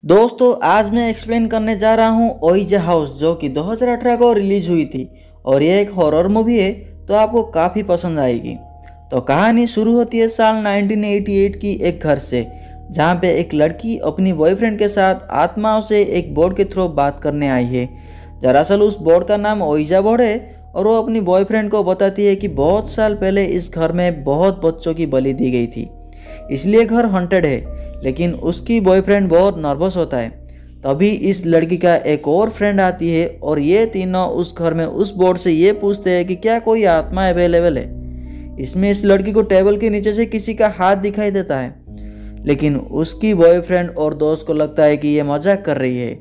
दोस्तों आज मैं एक्सप्लेन करने जा रहा हूँ ओइजा हाउस जो कि 2018 को रिलीज हुई थी और ये एक हॉरर मूवी है तो आपको काफ़ी पसंद आएगी। तो कहानी शुरू होती है साल 1988 की एक घर से, जहाँ पे एक लड़की अपनी बॉयफ्रेंड के साथ आत्माओं से एक बोर्ड के थ्रू बात करने आई है। दरअसल उस बोर्ड का नाम ओइजा बोर्ड है और वो अपनी बॉयफ्रेंड को बताती है कि बहुत साल पहले इस घर में बहुत बच्चों की बलि दी गई थी, इसलिए घर हॉन्टेड है। लेकिन उसकी बॉयफ्रेंड बहुत नर्वस होता है। तभी इस लड़की का एक और फ्रेंड आती है और ये तीनों उस घर में उस बोर्ड से ये पूछते हैं कि क्या कोई आत्मा अवेलेबल है। इसमें इस लड़की को टेबल के नीचे से किसी का हाथ दिखाई देता है, लेकिन उसकी बॉयफ्रेंड और दोस्त को लगता है कि ये मजाक कर रही है।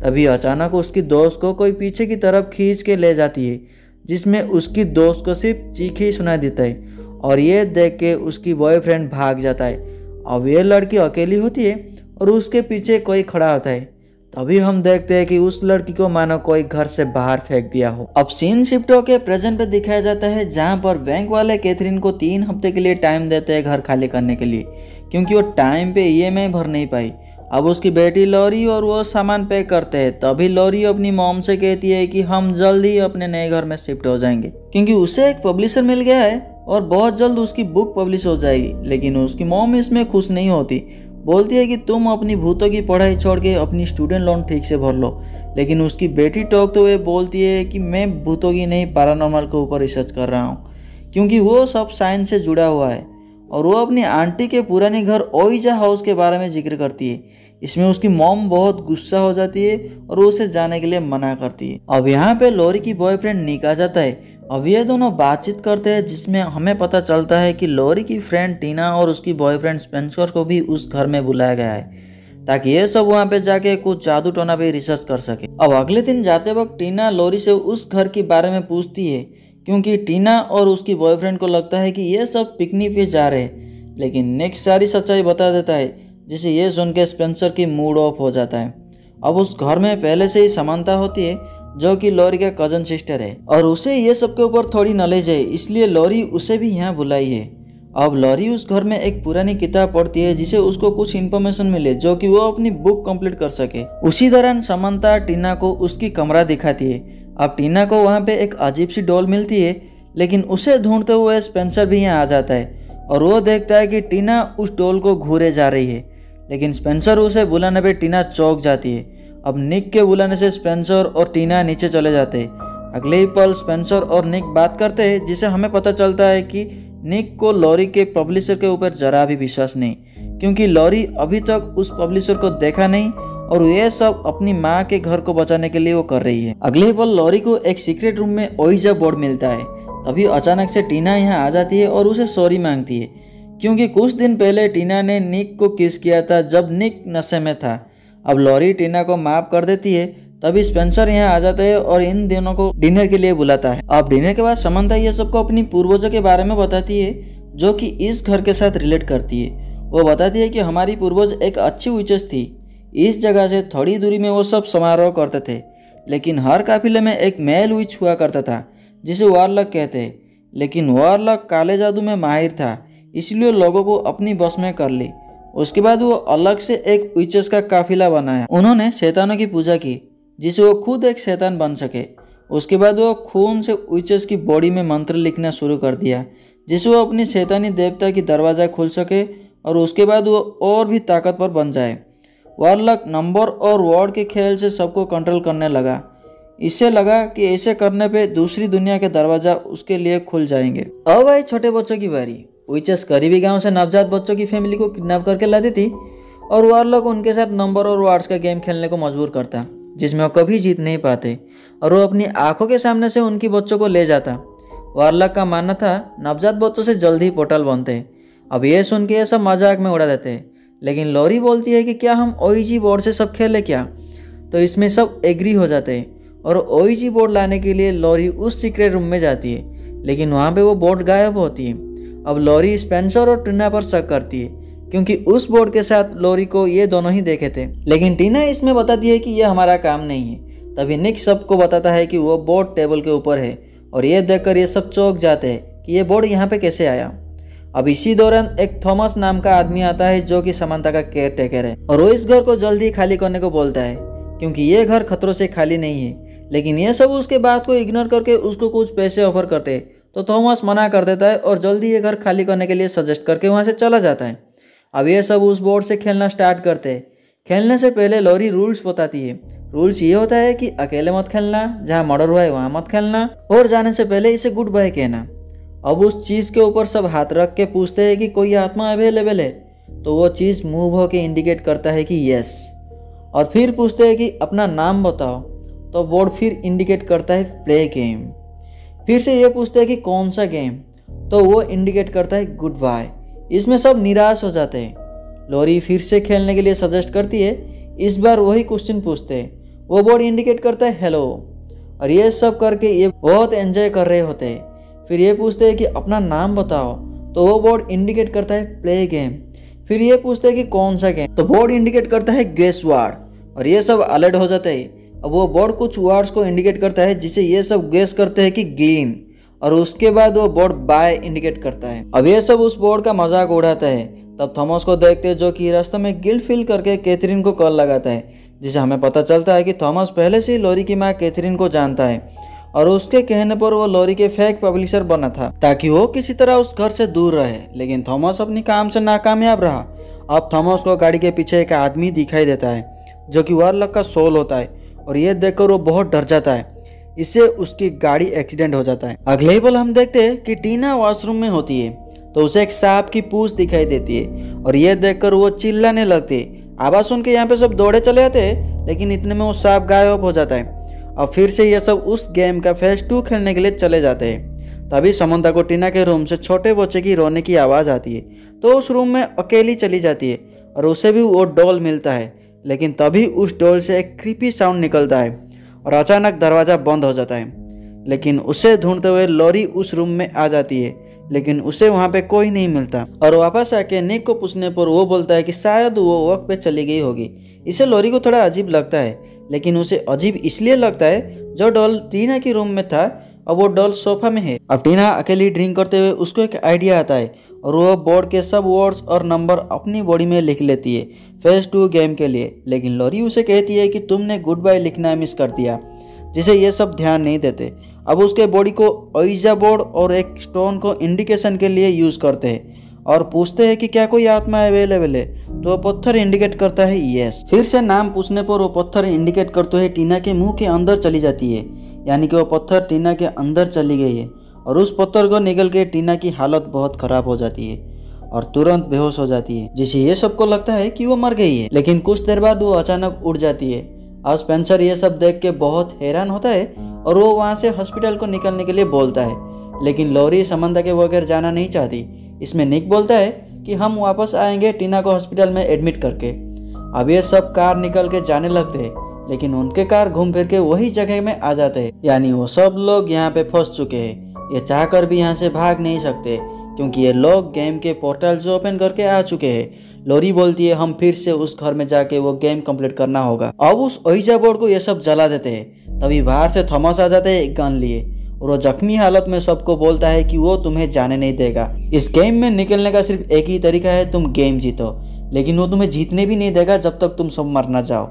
तभी अचानक उसकी दोस्त को कोई पीछे की तरफ खींच के ले जाती है, जिसमें उसकी दोस्त को सिर्फ चीखे ही सुनाई देता है और ये देख के उसकी बॉयफ्रेंड भाग जाता है। अब ये लड़की अकेली होती है और उसके पीछे कोई खड़ा होता है। तभी हम देखते हैं कि उस लड़की को मानो कोई घर से बाहर फेंक दिया हो। अब सीन शिफ्ट होकर प्रेजेंट पे दिखाया जाता है, जहां पर बैंक वाले कैथरीन को 3 हफ्ते के लिए टाइम देते हैं घर खाली करने के लिए, क्योंकि वो टाइम पे ईएमआई भर नहीं पाई। अब उसकी बेटी लॉरी और वो सामान पे करते हैं। तभी लॉरी अपनी मॉम से कहती है कि हम जल्द ही अपने नए घर में शिफ्ट हो जाएंगे, क्योंकि उसे एक पब्लिशर मिल गया है और बहुत जल्द उसकी बुक पब्लिश हो जाएगी। लेकिन उसकी मॉम इसमें खुश नहीं होती, बोलती है कि तुम अपनी भूतों की पढ़ाई छोड़ के अपनी स्टूडेंट लोन ठीक से भर लो। लेकिन उसकी बेटी टोकते हुए बोलती है कि मैं भूतों की नहीं पैरानॉर्मल के ऊपर रिसर्च कर रहा हूँ, क्योंकि वो सब साइंस से जुड़ा हुआ है। और वो अपनी आंटी के पुराने घर ओइजा हाउस के बारे में जिक्र करती है। इसमें उसकी मॉम बहुत गुस्सा हो जाती है और उसे जाने के लिए मना करती है। अब यहाँ पे लॉरी की बॉयफ्रेंड निक आ जाता है। अब ये दोनों बातचीत करते हैं, जिसमें हमें पता चलता है कि लॉरी की फ्रेंड टीना और उसकी बॉयफ्रेंड स्पेंसर को भी उस घर में बुलाया गया है, ताकि ये सब वहाँ पे जाके कुछ जादू टोना पे रिसर्च कर सके। अब अगले दिन जाते वक्त टीना लॉरी से उस घर के बारे में पूछती है, क्योंकि टीना और उसकी बॉयफ्रेंड को लगता है कि ये सब पिकनिक पे जा रहे हैं। लेकिन निक सारी सच्चाई बता देता है, जिसे ये सुन के स्पेंसर की मूड ऑफ हो जाता है। अब उस घर में पहले से ही समानता होती है, जो कि लॉरी का कजन सिस्टर है, और उसे ये सब के ऊपर थोड़ी नॉलेज है, इसलिए लॉरी उसे भी यहाँ बुलाई है। अब लॉरी उस घर में एक पुरानी किताब पढ़ती है, जिसे उसको कुछ इन्फॉर्मेशन मिले जो कि वो अपनी बुक कंप्लीट कर सके। उसी दौरान समानता टीना को उसकी कमरा दिखाती है। अब टीना को वहाँ पे एक अजीब सी डॉल मिलती है, लेकिन उसे ढूंढते हुए स्पेंसर भी यहाँ आ जाता है और वो देखता है कि टीना उस डॉल को घूरे जा रही है। लेकिन स्पेंसर उसे बुलाने पे टीना चौंक जाती है। अब निक के बुलाने से स्पेंसर और टीना नीचे चले जाते हैं। अगले ही पल स्पेंसर और निक बात करते हैं, जिसे हमें पता चलता है कि निक को लॉरी के पब्लिशर के ऊपर जरा भी विश्वास नहीं, क्योंकि लॉरी अभी तक उस पब्लिशर को देखा नहीं और ये सब अपनी माँ के घर को बचाने के लिए वो कर रही है। अगले ही पल लॉरी को एक सीक्रेट रूम में ओइजा बोर्ड मिलता है। तभी अचानक से टीना यहाँ आ जाती है और उसे सॉरी मांगती है, क्योंकि कुछ दिन पहले टीना ने निक को किस किया था जब निक नशे में था। अब लॉरी टीना को माफ कर देती है। तभी स्पेंसर यहाँ आ जाता है और इन दोनों को डिनर के लिए बुलाता है। अब डिनर के बाद समंता ये सबको अपनी पूर्वजों के बारे में बताती है, जो कि इस घर के साथ रिलेट करती है। वो बताती है कि हमारी पूर्वज एक अच्छी विचेस थी। इस जगह से थोड़ी दूरी में वो सब समारोह करते थे, लेकिन हर काफिले में एक मेल विच हुआ करता था, जिसे वारलक कहते हैं। लेकिन वारलक काले जादू में माहिर था, इसलिए लोगों को अपनी बस में कर ली। उसके बाद वो अलग से एक विचेस का काफिला बनाया। उन्होंने शैतानों की पूजा की, जिससे वो खुद एक शैतान बन सके। उसके बाद वो खून से विचेस की बॉडी में मंत्र लिखना शुरू कर दिया, जिससे वो अपनी शैतानी देवता की दरवाज़ा खुल सके और उसके बाद वो और भी ताकतवर बन जाए। वारलक नंबर और वर्ड के खेल से सबको कंट्रोल करने लगा। इससे लगा कि ऐसे करने पे दूसरी दुनिया के दरवाजा उसके लिए खुल जाएंगे। अब आई छोटे बच्चों की बारी। विचेस करीबी गांव से नवजात बच्चों की फैमिली को किडनैप करके लाती थी और वारलॉक उनके साथ नंबर और वर्ड्स का गेम खेलने को मजबूर करता, जिसमें वो कभी जीत नहीं पाते, और वो अपनी आंखों के सामने से उनकी बच्चों को ले जाता। वारलॉक का मानना था नवजात बच्चों से जल्द ही पोर्टल बनते हैं। अब ये सुन के ये सब मजाक में उड़ा देते हैं, लेकिन लॉरी बोलती है कि क्या हम ओईजी बोर्ड से सब खेले क्या। तो इसमें सब एग्री हो जाते हैं और ओईजी बोर्ड लाने के लिए लॉरी उस सीक्रेट रूम में जाती है, लेकिन वहाँ पे वो बोर्ड गायब होती है। अब लॉरी स्पेंसर और टीना पर शक करती है, क्योंकि उस बोर्ड के साथ लॉरी को ये दोनों ही देखे थे। लेकिन टीना इसमें बताती है कि ये हमारा काम नहीं है। तभी निक सबको बताता है कि वो बोर्ड टेबल के ऊपर है, और ये देखकर ये सब चौंक जाते हैं कि ये बोर्ड यहाँ पे कैसे आया। अब इसी दौरान एक थॉमस नाम का आदमी आता है जो कि समंता का केयर टेकर है और वो इस घर को जल्दी खाली करने को बोलता है क्योंकि ये घर खतरों से खाली नहीं है। लेकिन ये सब उसके बात को इग्नोर करके उसको कुछ पैसे ऑफर करते तो थॉमस मना कर देता है और जल्दी ये घर खाली करने के लिए सजेस्ट करके वहाँ से चला जाता है। अब ये सब उस बोर्ड से खेलना स्टार्ट करते हैं। खेलने से पहले लॉरी रूल्स बताती है। रूल्स ये होता है कि अकेले मत खेलना, जहाँ मर्डर हुआ है वहाँ मत खेलना और जाने से पहले इसे गुड बाय कहना। अब उस चीज़ के ऊपर सब हाथ रख के पूछते हैं कि कोई आत्मा अवेलेबल है, तो वो चीज़ मूव होके इंडिकेट करता है कि यस। और फिर पूछते हैं कि अपना नाम बताओ, तो बोर्ड फिर इंडिकेट करता है प्ले गेम। फिर से ये पूछते हैं कि कौन सा गेम, तो वो इंडिकेट करता है गुड बाय। इसमें सब निराश हो जाते हैं। लॉरी फिर से खेलने के लिए सजेस्ट करती है। इस बार वही क्वेश्चन पूछते हैं। वो बोर्ड इंडिकेट करता है हेलो। और ये सब करके ये बहुत एंजॉय कर रहे होते हैं। फिर ये पूछते हैं कि अपना नाम बताओ, तो वो बोर्ड इंडिकेट करता है प्ले गेम। फिर ये पूछते हैं कि कौन सा गेम, तो बोर्ड इंडिकेट करता है गेस वर्ड। और ये सब अलर्ट हो जाते हैं। अब वो बोर्ड कुछ वर्ड्स को इंडिकेट करता है जिसे ये सब गेस करते हैं कि ग्लीन, और उसके बाद वो बोर्ड बाय इंडिकेट करता है। अब ये सब उस बोर्ड का मजाक उड़ाता है। तब थॉमस को देखते हैं जो कि रास्ते में गिल्ट फील करके कैथरीन को कॉल लगाता है, जिसे हमें पता चलता है कि थॉमस पहले से ही लॉरी की माँ कैथरीन को जानता है और उसके कहने पर वो लॉरी के फेक पब्लिशर बना था ताकि वो किसी तरह उस घर से दूर रहे। लेकिन थॉमस अपनी काम से नाकामयाब रहा। अब थॉमस को गाड़ी के पीछे एक आदमी दिखाई देता है जो कि वारलॉक का सोल होता है और ये देखकर वो बहुत डर जाता है। इससे उसकी गाड़ी एक्सीडेंट हो जाता है। अगले ही पल हम देखते हैं कि टीना वॉशरूम में होती है तो उसे एक सांप की पूंछ दिखाई देती है और ये देखकर वो चिल्लाने लगती है। आवाज सुन के यहाँ पे सब दौड़े चले जाते हैं, लेकिन इतने में वो सांप गायब हो जाता है। अब फिर से ये सब उस गेम का फेज 2 खेलने के लिए चले जाते हैं। तभी समंता को टीना के रूम से छोटे बच्चे की रोने की आवाज़ आती है, तो उस रूम में अकेली चली जाती है और उसे भी वो डॉल मिलता है। लेकिन तभी उस डॉल से एक क्रीपी साउंड निकलता है और अचानक दरवाज़ा बंद हो जाता है। लेकिन उसे ढूंढते हुए लॉरी उस रूम में आ जाती है, लेकिन उसे वहाँ पे कोई नहीं मिलता। और वापस आके निक को पूछने पर वो बोलता है कि शायद वो वक्त पे चली गई होगी। इसे लॉरी को थोड़ा अजीब लगता है, लेकिन उसे अजीब इसलिए लगता है जो डॉल टीना के रूम में था अब वो डॉल सोफा में है। अब टीना अकेली ड्रिंक करते हुए उसको एक आइडिया आता है और वो बोर्ड के सब वर्ड्स और नंबर अपनी बॉडी में लिख लेती है फेज 2 गेम के लिए। लेकिन लॉरी उसे कहती है कि तुमने गुड बाय लिखना मिस कर दिया, जिसे ये सब ध्यान नहीं देते। अब उसके बॉडी को ओइजा बोर्ड और एक स्टोन को इंडिकेशन के लिए यूज करते हैं और पूछते हैं कि क्या कोई आत्मा अवेलेबल है, तो वो पत्थर इंडिकेट करता है यस। फिर से नाम पूछने पर वो पत्थर इंडिकेट करते हुए टीना के मुंह के अंदर चली जाती है, यानी कि वो पत्थर टीना के अंदर चली गई है और उस पत्थर को निगल के टीना की हालत बहुत खराब हो जाती है और तुरंत बेहोश हो जाती है, जिसे ये सबको लगता है कि वो मर गई है। लेकिन कुछ देर बाद वो अचानक उड़ जाती है। अब स्पेंसर ये सब देख के बहुत हैरान होता है और वो वहाँ से हॉस्पिटल को निकलने के लिए बोलता है। लेकिन लॉरी समंता के बगैर जाना नहीं चाहती। इसमें निक बोलता है कि हम वापस आएंगे टीना को हॉस्पिटल में एडमिट करके। अब ये सब कार निकल के जाने लगते हैं, लेकिन उनके कार घूम फिर के वही जगह में आ जाते हैं, यानी वो सब लोग यहाँ पे फंस चुके हैं। ये चाहकर भी यहाँ से भाग नहीं सकते क्योंकि ये लोग गेम के पोर्टल जो ओपन करके आ चुके हैं। लॉरी बोलती है हम फिर से उस घर में जाके वो गेम कंप्लीट करना होगा। अब उस ओइजा बोर्ड को ये सब जला देते हैं। तभी बाहर से थॉमस आ जाते हैं एक गन लिए और वो जख्मी हालत में सबको बोलता है कि वो तुम्हें जाने नहीं देगा। इस गेम में निकलने का सिर्फ एक ही तरीका है, तुम गेम जीतो, लेकिन वो तुम्हें जीतने भी नहीं देगा जब तक तुम सब मर ना जाओ।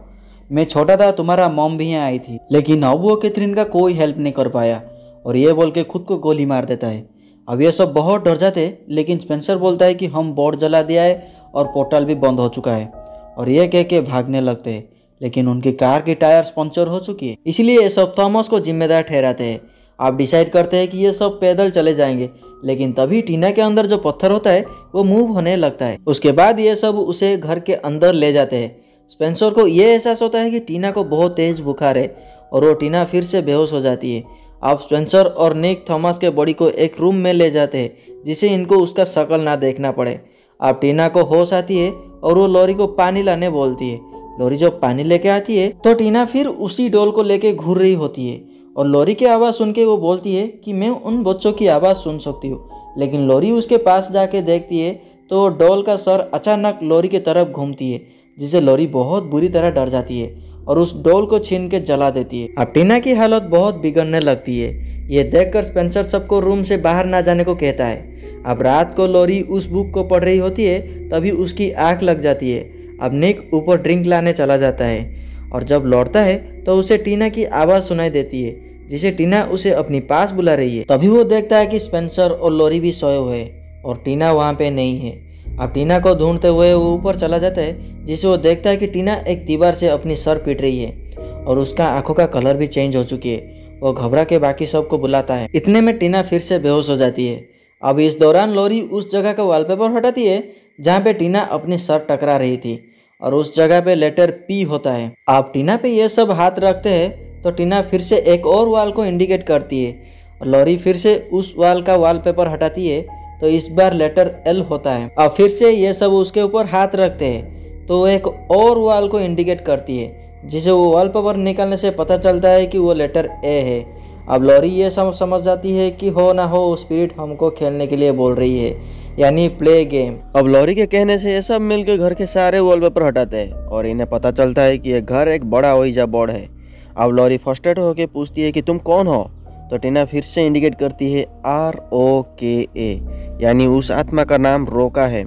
मैं छोटा था, तुम्हारा मॉम भी यहाँ आई थी, लेकिन अब वो कैथरीन का कोई हेल्प नहीं कर पाया और ये बोल के खुद को गोली मार देता है। अब ये सब बहुत डर जाते, लेकिन स्पेंसर बोलता है कि हम बोर्ड जला दिया है और पोर्टल भी बंद हो चुका है और ये कह के भागने लगते हैं। लेकिन उनकी कार की टायर्स पंचर हो चुकी है, इसलिए ये सब थॉमस को जिम्मेदार ठहराते हैं। आप डिसाइड करते हैं कि ये सब पैदल चले जाएंगे, लेकिन तभी टीना के अंदर जो पत्थर होता है वो मूव होने लगता है। उसके बाद ये सब उसे घर के अंदर ले जाते हैं। स्पेंसर को ये एहसास होता है कि टीना को बहुत तेज बुखार है और वो टीना फिर से बेहोश हो जाती है। अब स्पेंसर और निक थॉमस के बॉडी को एक रूम में ले जाते हैं जिससे इनको उसका शक्ल ना देखना पड़े। अब टीना को होश आती है और वो लॉरी को पानी लाने बोलती है। लॉरी जब पानी लेके आती है तो टीना फिर उसी डॉल को लेके घूर रही होती है और लॉरी की आवाज़ सुन के वो बोलती है कि मैं उन बच्चों की आवाज़ सुन सकती हूँ। लेकिन लॉरी उसके पास जाके देखती है तो डॉल का सर अचानक लॉरी की तरफ घूमती है, जिससे लॉरी बहुत बुरी तरह डर जाती है और उस डॉल को छीन के जला देती है। अब टीना की हालत बहुत बिगड़ने लगती है। ये देखकर स्पेंसर सबको रूम से बाहर ना जाने को कहता है। अब रात को लोरी उस बुक को पढ़ रही होती है, तभी उसकी आंख लग जाती है। अब निक ऊपर ड्रिंक लाने चला जाता है और जब लौटता है तो उसे टीना की आवाज़ सुनाई देती है, जिसे टीना उसे अपनी पास बुला रही है। तभी वो देखता है कि स्पेंसर और लोरी भी सोए हुए हैं और टीना वहाँ पे नहीं है। अब टीना को ढूंढते हुए वो ऊपर चला जाता है, जिसे वो देखता है कि टीना एक दीवार से अपनी सर पीट रही है और उसका आंखों का कलर भी चेंज हो चुकी है। वो घबरा के बाकी सबको बुलाता है। इतने में टीना फिर से बेहोश हो जाती है। अब इस दौरान लोरी उस जगह का वॉलपेपर हटाती है जहाँ पे टीना अपनी सर टकरा रही थी और उस जगह पे लेटर पी होता है। आप टीना पे ये सब हाथ रखते हैं तो टीना फिर से एक और वाल को इंडिकेट करती है और लोरी फिर से उस वाल का वॉलपेपर हटाती है तो इस बार लेटर एल होता है। अब फिर से ये सब उसके ऊपर हाथ रखते हैं तो वो एक और वाल को इंडिकेट करती है, जिसे वो वॉलपेपर निकालने से पता चलता है कि वो लेटर ए है। अब लोरी ये समझ जाती है कि हो ना हो स्पिरिट हमको खेलने के लिए बोल रही है, यानी प्ले गेम। अब लोरी के कहने से ये सब मिलकर घर के सारे वॉलपेपर हटाते हैं और इन्हें पता चलता है कि ये घर एक बड़ा ओइजा बोर्ड है। अब लोरी फ्रस्ट्रेट होकर पूछती है कि तुम कौन हो, तो टीना फिर से इंडिकेट करती है ROKA, यानी उस आत्मा का नाम रोका है।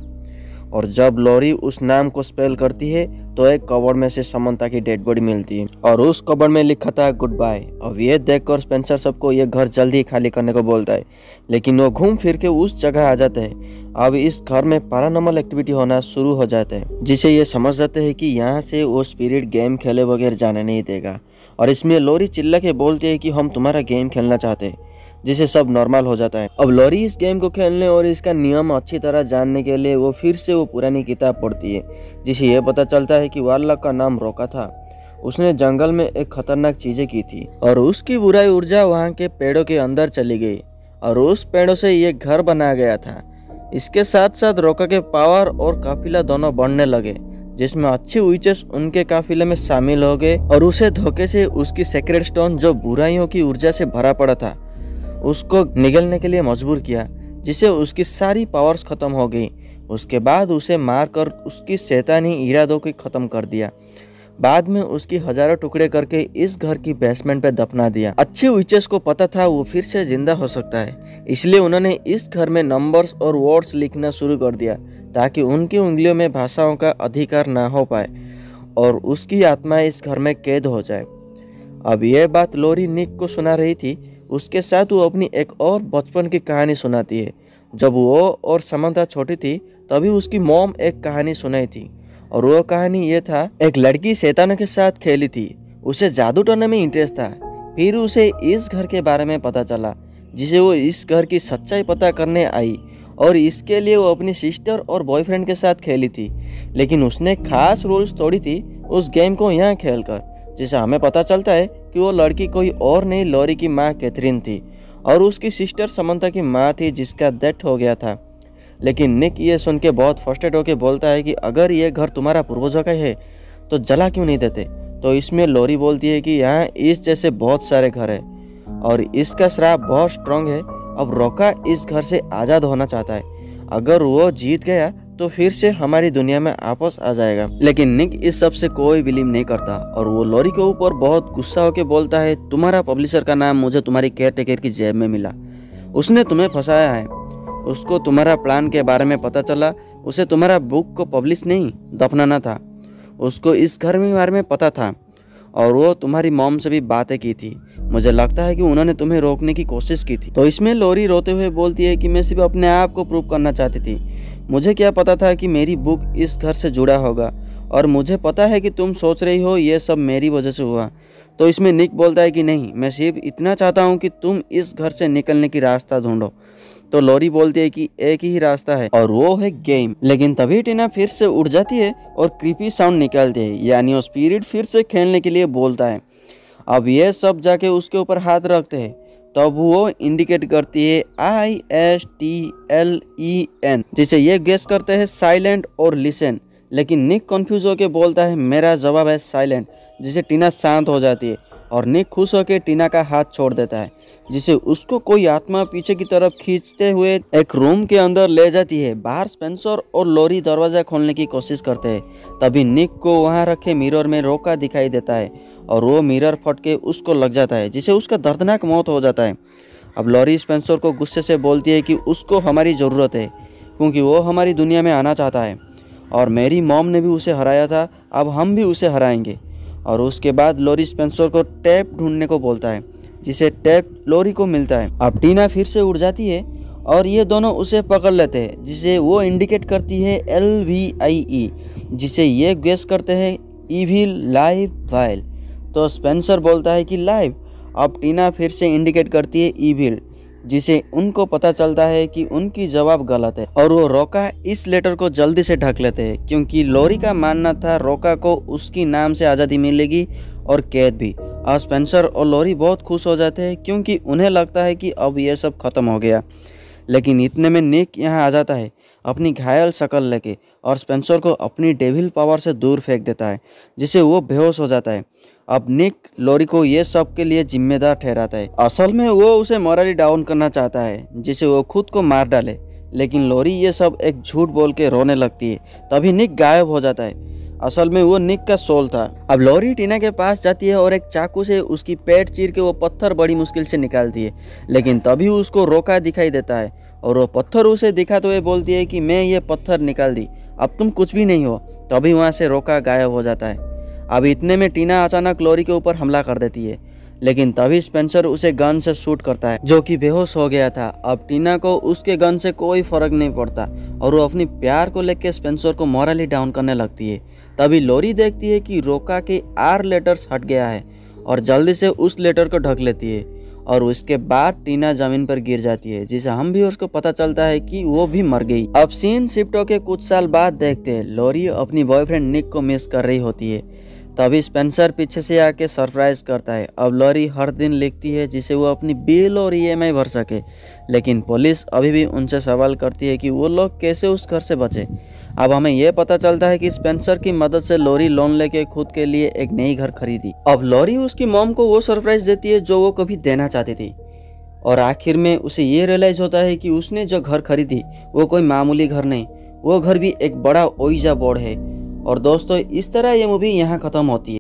और जब लोरी उस नाम को स्पेल करती है तो एक कबर्ड में से समंता की डेड बॉडी मिलती है और उस कबर्ड में लिखा था गुड बाय। अब ये देखकर स्पेंसर सबको ये घर जल्दी खाली करने को बोलता है, लेकिन वो घूम फिर के उस जगह आ जाते हैं। अब इस घर में पैरानॉर्मल एक्टिविटी होना शुरू हो जाता है, जिसे ये समझ जाते हैं कि यहाँ से वो स्पिरिट गेम खेले बगैर जाने नहीं देगा। और इसमें लोरी चिल्ला के बोलती है कि हम तुम्हारा गेम खेलना चाहते हैं, जिसे सब नॉर्मल हो जाता है। अब लोरी इस गेम को खेलने और इसका नियम अच्छी तरह जानने के लिए वो फिर से वो पुरानी किताब पढ़ती है, जिसे ये पता चलता है कि वाल्लक का नाम रोका था। उसने जंगल में एक खतरनाक चीजें की थी और उसकी बुराई ऊर्जा वहाँ के पेड़ों के अंदर चली गई और उस पेड़ों से ये घर बनाया गया था। इसके साथ साथ रोका के पावर और काफिला दोनों बढ़ने लगे, जिसमें अच्छी विचेस उनके काफिले में शामिल हो गए और उसे धोखे से उसकी सेक्रेट स्टोन, जो बुराइयों की ऊर्जा से भरा पड़ा था, उसको निगलने के लिए मजबूर किया, जिससे उसकी सारी पावर्स खत्म हो गई। उसके बाद उसे मारकर उसकी शैतानी इरादों को खत्म कर दिया। बाद में उसकी हजारों टुकड़े करके इस घर की बेसमेंट पे दफना दिया। अच्छी विचेस को पता था वो फिर से जिंदा हो सकता है, इसलिए उन्होंने इस घर में नंबर्स और वर्ड्स लिखना शुरू कर दिया ताकि उनकी उंगलियों में भाषाओं का अधिकार ना हो पाए और उसकी आत्मा इस घर में कैद हो जाए। अब यह बात लोरी निक को सुना रही थी। उसके साथ वो अपनी एक और बचपन की कहानी सुनाती है। जब वो और समंता छोटी थी तभी उसकी मॉम एक कहानी सुनाई थी और वो कहानी ये था, एक लड़की शैतानों के साथ खेली थी, उसे जादू टोने में इंटरेस्ट था। फिर उसे इस घर के बारे में पता चला, जिसे वो इस घर की सच्चाई पता करने आई और इसके लिए वो अपनी सिस्टर और बॉयफ्रेंड के साथ खेली थी। लेकिन उसने खास रूल्स तोड़ी थी उस गेम को यहाँ खेलकर, जिसे हमें पता चलता है कि वो लड़की कोई और नहीं, लोरी की माँ कैथरीन थी और उसकी सिस्टर समंता की माँ थी, जिसका डेथ हो गया था। लेकिन निक ये सुन के बहुत फ्रस्ट्रेट होकर बोलता है कि अगर ये घर तुम्हारा पूर्वजों का है तो जला क्यों नहीं देते। तो इसमें लोरी बोलती है कि यहाँ इस जैसे बहुत सारे घर हैं और इसका श्राप बहुत स्ट्रांग है। अब रोका इस घर से आज़ाद होना चाहता है, अगर वो जीत गया तो फिर से हमारी दुनिया में वापस आ जाएगा। लेकिन निक इस सब से कोई बिलीव नहीं करता और वो लोरी के ऊपर बहुत गुस्सा होकर बोलता है, तुम्हारा पब्लिशर का नाम मुझे तुम्हारी केयरटेकर की जेब में मिला, उसने तुम्हें फंसाया है, उसको तुम्हारा प्लान के बारे में पता चला, उसे तुम्हारा बुक को पब्लिश नहीं दफनाना था, उसको इस घर के बारे में पता था और वो तुम्हारी मॉम से भी बातें की थी। मुझे लगता है कि उन्होंने तुम्हें रोकने की कोशिश की थी। तो इसमें लोरी रोते हुए बोलती है कि मैं सिर्फ अपने आप को प्रूव करना चाहती थी, मुझे क्या पता था कि मेरी बुक इस घर से जुड़ा होगा और मुझे पता है कि तुम सोच रही हो ये सब मेरी वजह से हुआ। तो इसमें निक बोलता है कि नहीं, मैं सिर्फ इतना चाहता हूँ कि तुम इस घर से निकलने की रास्ता ढूंढो। तो लोरी बोलती है कि एक ही रास्ता है और वो है गेम। लेकिन तभी टीना फिर से उठ जाती है और क्रीपी साउंड निकालती है, यानी वो स्पिरिट फिर से खेलने के लिए बोलता है। अब ये सब जाके उसके ऊपर हाथ रखते हैं, तब वो इंडिकेट करती है ISTLEN, जिसे ये गेस करते हैं साइलेंट और लिसन। लेकिन निक कंफ्यूज होकर बोलता है मेरा जवाब है साइलेंट, जिसे टीना शांत हो जाती है और निक खुश होकर टीना का हाथ छोड़ देता है, जिसे उसको कोई आत्मा पीछे की तरफ खींचते हुए एक रूम के अंदर ले जाती है। बाहर स्पेंसर और लोरी दरवाजा खोलने की कोशिश करते हैं, तभी निक को वहां रखे मिरर में रोका दिखाई देता है और वो मिरर फट के उसको लग जाता है, जिसे उसका दर्दनाक मौत हो जाता है। अब लॉरी स्पेंसर को गुस्से से बोलती है कि उसको हमारी ज़रूरत है क्योंकि वो हमारी दुनिया में आना चाहता है और मेरी मॉम ने भी उसे हराया था, अब हम भी उसे हराएंगे। और उसके बाद लॉरी स्पेंसर को टेप ढूंढने को बोलता है, जिसे टेप लॉरी को मिलता है। अब टीना फिर से उड़ जाती है और ये दोनों उसे पकड़ लेते हैं, जिसे वो इंडिकेट करती है LVIE, जिसे ये गेस करते हैं इविल लाइव वाइल। तो स्पेंसर बोलता है कि लाइव। अब टीना फिर से इंडिकेट करती है इविल, जिसे उनको पता चलता है कि उनकी जवाब गलत है और वो रोका इस लेटर को जल्दी से ढक लेते हैं क्योंकि लॉरी का मानना था रोका को उसकी नाम से आज़ादी मिलेगी और कैद भी। और स्पेंसर और लॉरी बहुत खुश हो जाते हैं क्योंकि उन्हें लगता है कि अब यह सब खत्म हो गया। लेकिन इतने में निक यहाँ आ जाता है अपनी घायल शक्ल लेके और स्पेंसर को अपनी डेविल पावर से दूर फेंक देता है, जिससे वो बेहोश हो जाता है। अब निक लॉरी को ये सब के लिए जिम्मेदार ठहराता है। असल में वो उसे मॉरली डाउन करना चाहता है, जिसे वो खुद को मार डाले, लेकिन लॉरी ये सब एक झूठ बोल के रोने लगती है। तभी निक गायब हो जाता है। असल में वो निक का सोल था। अब लॉरी टीना के पास जाती है और एक चाकू से उसकी पेट चीर के वो पत्थर बड़ी मुश्किल से निकालती है, लेकिन तभी उसको रोका दिखाई देता है और वो पत्थर उसे दिखाते हुए बोलती है कि मैं ये पत्थर निकाल दी, अब तुम कुछ भी नहीं हो। तभी वहाँ से रोका गायब हो जाता है। अब इतने में टीना अचानक लॉरी के ऊपर हमला कर देती है, लेकिन तभी स्पेंसर उसे गन से शूट करता है, जो कि बेहोश हो गया था। अब टीना को उसके गन से कोई फर्क नहीं पड़ता और वो अपनी प्यार को लेकर स्पेंसर को मॉरली डाउन करने लगती है। तभी लॉरी देखती है कि रोका के R लेटर्स हट गया है और जल्दी से उस लेटर को ढक लेती है और उसके बाद टीना जमीन पर गिर जाती है, जिसे हम भी उसको पता चलता है कि वो भी मर गई। अब सीन शिफ्ट होके कुछ साल बाद देखते हैं लॉरी अपनी बॉयफ्रेंड निक को मिस कर रही होती है। तभी स्पेंसर पीछे से आके सरप्राइज करता है। अब लॉरी हर दिन लिखती है जिसे वो अपनी बिल और EMI भर सके, लेकिन पुलिस अभी भी उनसे सवाल करती है कि वो लोग कैसे उस घर से बचे। अब हमें यह पता चलता है कि स्पेंसर की मदद से लॉरी लोन लेके खुद के लिए एक नई घर खरीदी। अब लॉरी उसकी मॉम को वो सरप्राइज देती है जो वो कभी देना चाहती थी और आखिर में उसे ये रियलाइज होता है कि उसने जो घर खरीदी वो कोई मामूली घर नहीं, वो घर भी एक बड़ा ओइजा बोर्ड है। और दोस्तों, इस तरह ये मूवी यहाँ खत्म होती है।